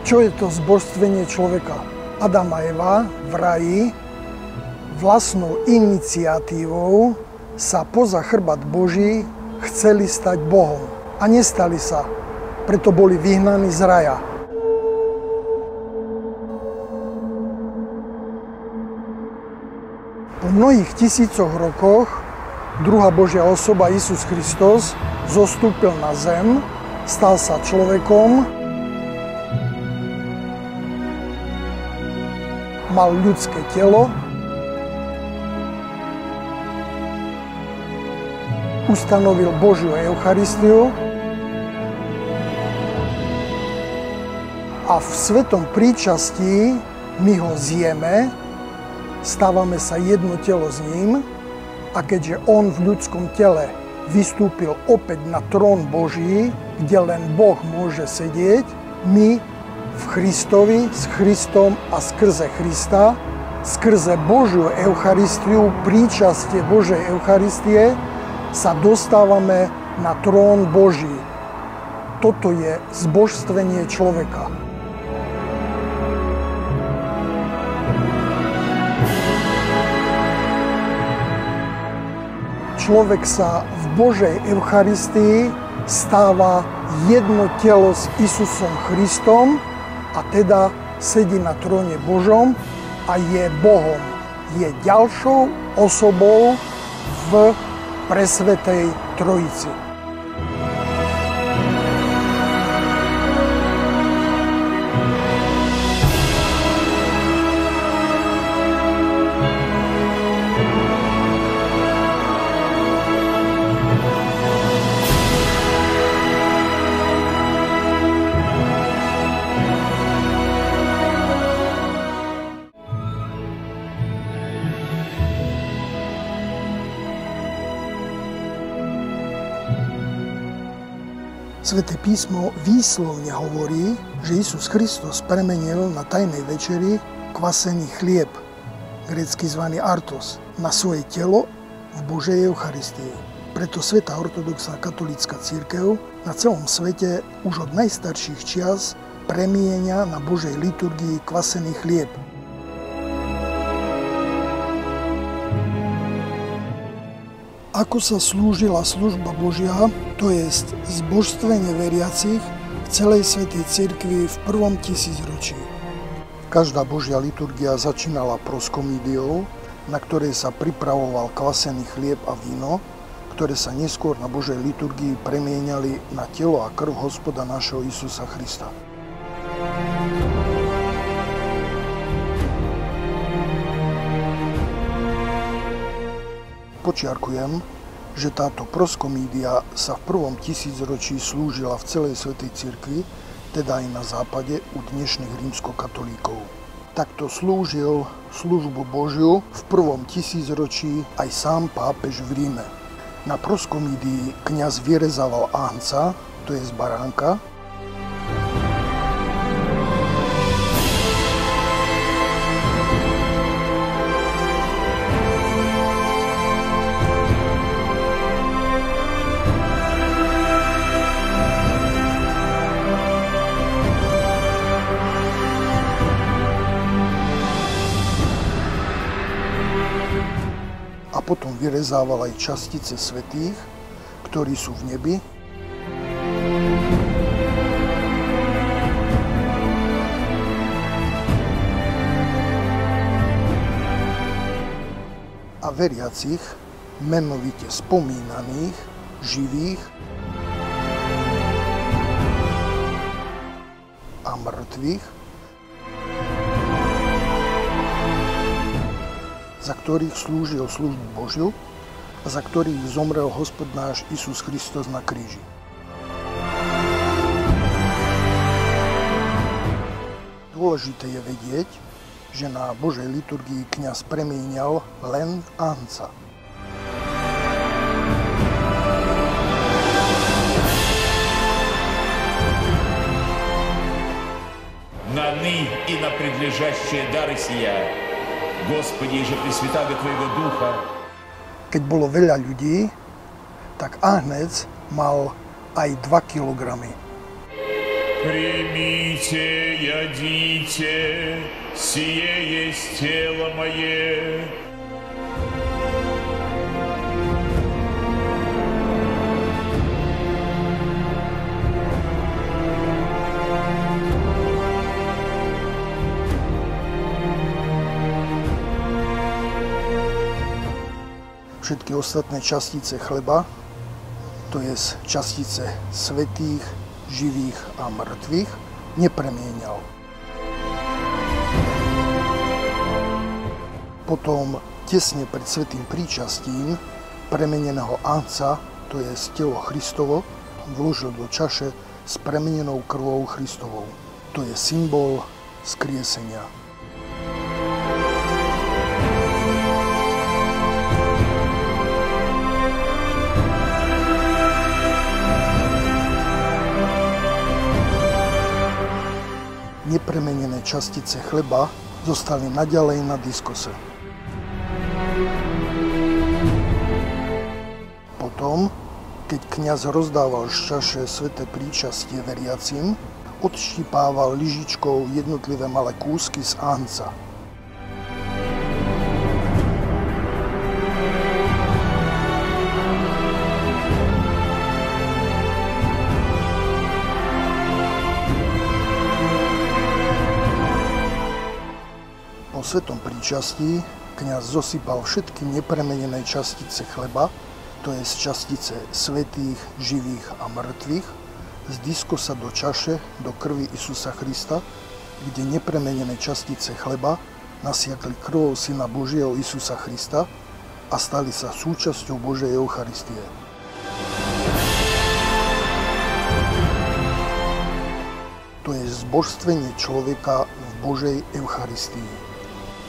Čo je to zbožstvenie človeka? Adam a Eva v raji vlastnou iniciatívou sa poza chrbát Boží chceli stať Bohom. A nestali sa. Preto boli vyhnaní z raja. Po mnohých tisícoch rokoch druhá Božia osoba Isus Kristus zostúpil na zem, stal sa človekom, mal ľudské telo, ustanovil Božiu Eucharistiu a v svetom príčastí my ho zjeme, stávame sa jedno telo s ním a keďže on v ľudskom tele vystúpil opäť na trón Boží, kde len Boh môže sedieť, my v Kristovi, s Kristom a skrze Krista, skrze Božiu Eucharistiu, príčastie Božej Eucharistie, sa dostávame na trón Boží. Toto je zbožstvenie človeka. Človek sa v Božej Eucharistii stáva jedno telo s Isusom Kristom a teda sedí na tróne Božom a je Bohom. Je ďalšou osobou v presvetej Trojici. Sväté písmo výslovne hovorí, že Isus Kristus premenil na tajnej večeri kvasený chlieb, grécky zvaný artos, na svoje telo v Božej Eucharistii. Preto Svätá ortodoxná katolícka cirkev na celom svete už od najstarších čias premieňa na Božej liturgii kvasený chlieb. Ako sa slúžila služba Božia, to jest zbožstvenie veriacich v celej svätej cirkvi v prvom tisícročí. Každá Božia liturgia začínala proskomídiou, na ktorej sa pripravoval kvasený chlieb a víno, ktoré sa neskôr na Božej liturgii premieniali na telo a krv Hospoda našeho Isusa Krista. Počiarkujem, že táto proskomídia sa v prvom tisícročí slúžila v celej svätej cirkvi, teda aj na západe u dnešných rímskokatolíkov. Takto slúžil službu Božiu v prvom tisícročí aj sám pápež v Ríme. Na proskomídii kňaz vyrezával ahnca, to je z baránka, a potom vyrezával aj častice svätých, ktorí sú v nebi. A veriacich, menovite spomínaných, živých a mŕtvych, za ktorých slúžil službu Božiu a za ktorých zomrel Hospod náš Isus Kristus na kríži. Dôležité je vedieť, že na Božej liturgii kňaz premienial len ahnca. На ны и на предлежащие дары сия, Господи, же пресвятаго Твоего Духа. Keď bolo veľa ľudí, tak ahnec mal aj 2 kilogramy. примите, ядите, сие есть тело мое. Všetky ostatné častice chleba, to je častice svätých, živých a mŕtvych, nepremienial. Potom tesne pred svätým príčastím premeneného anca, to je telo Kristovo, vložil do čaše s premenenou krvou Kristovou. To je symbol skriesenia. Nepremenené častice chleba zostali naďalej na diskose. Potom, keď kňaz rozdával z čaše sväté príčastie veriacim, odštípával lyžičkou jednotlivé malé kúsky z anca. Po svetom príčastí kňaz zosypal všetky nepremenené častice chleba, to je častice svätých, živých a mŕtvych, z diskosa do čaše, do krvi Isusa Krista, kde nepremenené častice chleba nasiakli krvou Syna Božieho Isusa Krista a stali sa súčasťou Božej Eucharistie. To je zbožstvenie človeka v Božej Eucharistii.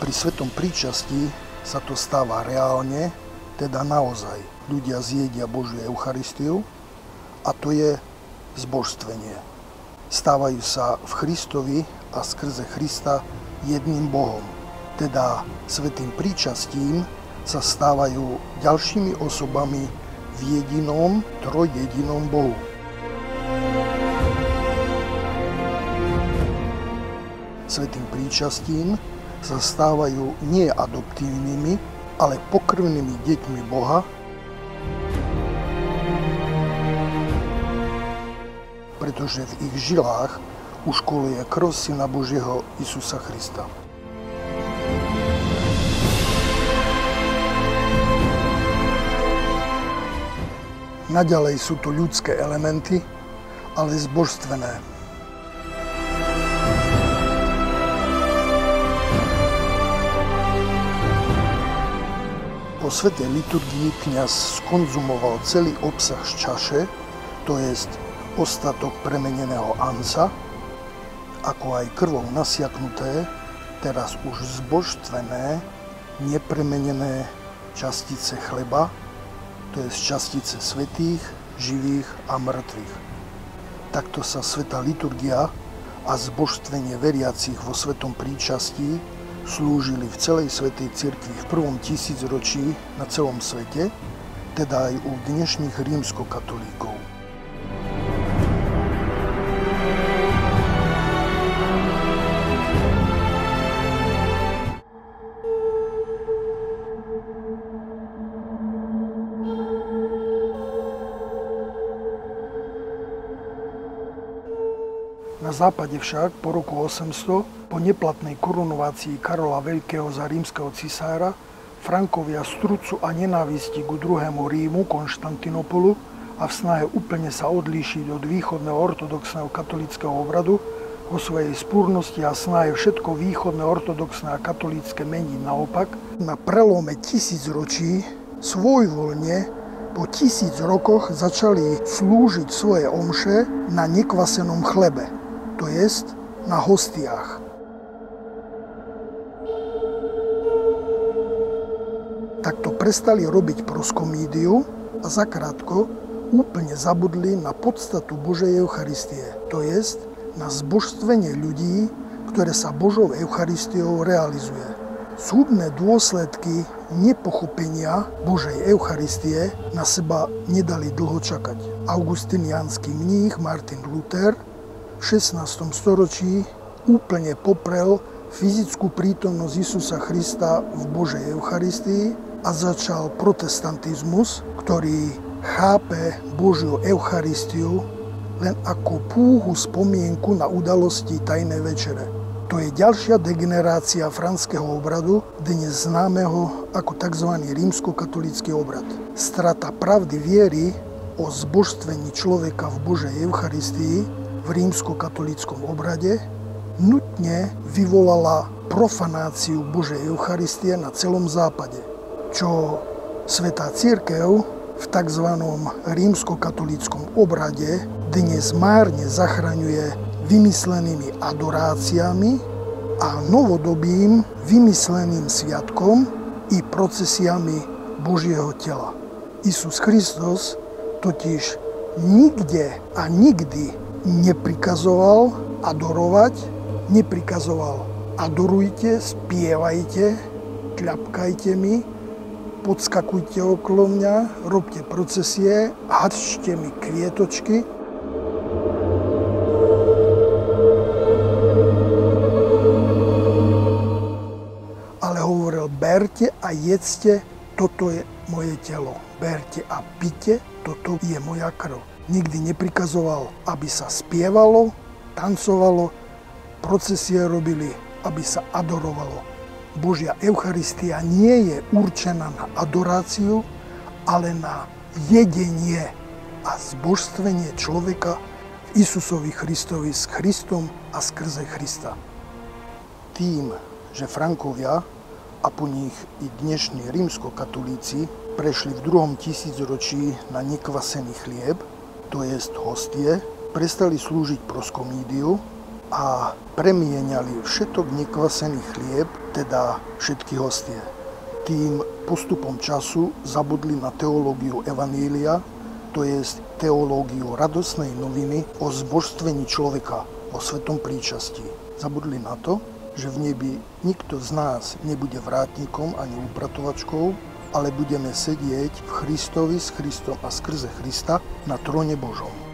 Pri svetom príčastí sa to stáva reálne, teda naozaj. Ľudia zjedia Božiu Eucharistiu a to je zbožstvenie. Stávajú sa v Kristovi a skrze Krista jedným Bohom. Teda svätým príčastím sa stávajú ďalšími osobami v jedinom, trojjedinom Bohu. Svätým príčastím sa stávajú nie adoptívnymi, ale pokrvnými deťmi Boha, pretože v ich žilách už koluje krv Syna Božieho Isusa Krista. Naďalej sú to ľudské elementy, ale zbožstvené. Po svätej liturgii kňaz skonzumoval celý obsah z čaše, to jest ostatok premeneného anca, ako aj krvou nasiaknuté, teraz už zbožstvené, nepremenené častice chleba, to jest častice svätých, živých a mŕtvych. Takto sa svätá liturgia a zbožstvenie veriacich vo svetom príčastí slúžili v celej svätej cirkvi v prvom tisícročí na celom svete, teda aj u dnešných rímskokatolíkov. Na západe však po roku 800, po neplatnej korunovácii Karola Veľkého za rímskeho cisára, Frankovia z trucu a nenávisti ku druhému Rímu, Konštantinopolu, a v snahe úplne sa odlíšiť od východného ortodoxného katolíckeho obradu, vo svojej spúrnosti a snahe všetko východné ortodoxné a katolícke meniť naopak, na prelome tisícročí svojvoľne po 1000 rokoch začali slúžiť svoje omše na nekvasenom chlebe, to jest na hostiách. Takto prestali robiť proskomídiu a zakrátko úplne zabudli na podstatu Božej Eucharistie, to jest na zbožstvenie ľudí, ktoré sa Božou Eucharistiou realizuje. Súdne dôsledky nepochopenia Božej Eucharistie na seba nedali dlho čakať. Augustiniánsky mních Martin Luther v 16. storočí úplne poprel fyzickú prítomnosť Isusa Krista v Božej Eucharistii a začal protestantizmus, ktorý chápe Božiu Eucharistiu len ako púhu spomienku na udalosti Tajnej večere. To je ďalšia degenerácia franského obradu, dnes známeho ako tzv. Rímskokatolícky obrad. Strata pravdy viery o zbožstvení človeka v Božej Eucharistii v rímskokatolíckom obrade nutne vyvolala profanáciu Božej Eucharistie na celom západe, čo Svätá cirkev v tzv. Rímskokatolíckom obrade dnes márne zachraňuje vymyslenými adoráciami a novodobým vymysleným sviatkom i procesiami Božieho tela. Isus Kristus totiž nikde a nikdy neprikazoval adorovať, neprikazoval adorujte, spievajte, kľapkajte mi, podskakujte okolo mňa, robte procesie, hádžte mi kvietočky. Ale hovoril, berte a jedzte, toto je moje telo. Berte a pite, toto je moja krv. Nikdy neprikazoval, aby sa spievalo, tancovalo, procesie robili, aby sa adorovalo. Božia Eucharistia nie je určená na adoráciu, ale na jedenie a zbožstvenie človeka v Isusovi Kristovi s Kristom a skrze Krista. Tým, že Frankovia a po nich i dnešní rímskokatolíci prešli v 2. tisícročí na nekvasený chlieb, to jest hostie, prestali slúžiť proskomídiu a premieniali všetok nekvasený chlieb, teda všetky hostie. Tým postupom času zabudli na teológiu evanília, to jest teológiu radosnej noviny o zbožstvení človeka, o svetom príčastí. Zabudli na to, že v nebi nikto z nás nebude vrátnikom ani upratovačkou, ale budeme sedieť v Kristovi s Kristom a skrze Krista na tróne Božom.